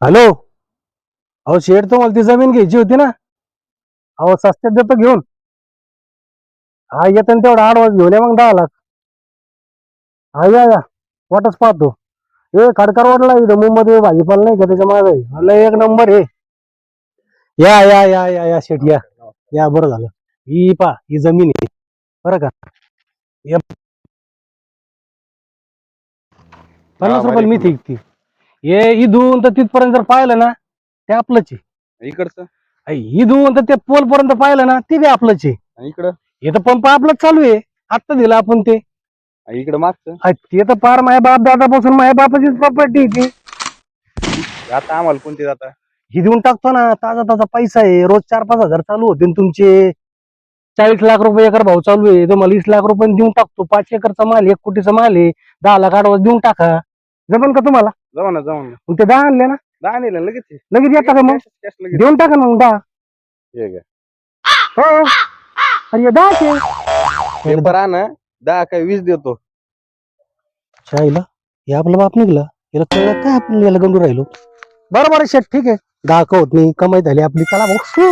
Hello. अहो शेठ, तुम्हाला ती जमीन घ्यायची होती ना? अहो सस्त्यात देतो घेऊन. हा येतं ना, तेवढा आडवाज घेऊन या मग 10 लाख. हा या या, वाटच पाहतो. हे खडकर वाटला इथं मुंबईत भाजीपाला नाही का, त्याच्या मागे म्हणलं एक नंबर आहे. या या या या या शेठ या. या बरं झालं. ही जमीन आहे बरं का. हे 50 रुपयाला मी ती. हे इथून तर तिथपर्यंत जर पाहिलं ना, ते आपलंच आहे. इकडचं इथून तर ते पोल पर्यंत पाहिलं ना, ते बी आपलंच आहे. इकडं इथं पंप आपलाच चालू आहे. आत्ता दिला आपण ते. इकडं मागचं ते तर पार माझ्या बाप दादापासून माझ्या बापाचीच प्रॉपर्टी ती. आता आम्हाला कोणती जाता ही देऊन टाकतो ना, ताजा ताजा पैसा आहे. रोज 4-5 हजार चालू होते ना तुमचे. 40 लाख रुपये एकर भाव चालू आहे. तुम्हाला 20 लाख रुपये देऊन टाकतो. 5 एकरचा माल, 1 कोटीचा माल आहे. 10 लाख आडवस देऊन टाका. जमन का तुम्हाला? जाऊ ना मग ते 10 आणले ना, दहा नेलं लगेच लगेच येता का? मग cash लगेच देऊन टाका ना मग 10. हे घ्या. हो, अरे 10 पेपर आण 10 काय 20 देतो. शाईला हे आपला बाप निघला. याला कळलं काय आपण याला गंडू राहिलो. बरोबर आहे शेठ, ठीक आहे. 10 का होत नाही, कमाई झाली आपली. चला भाऊ.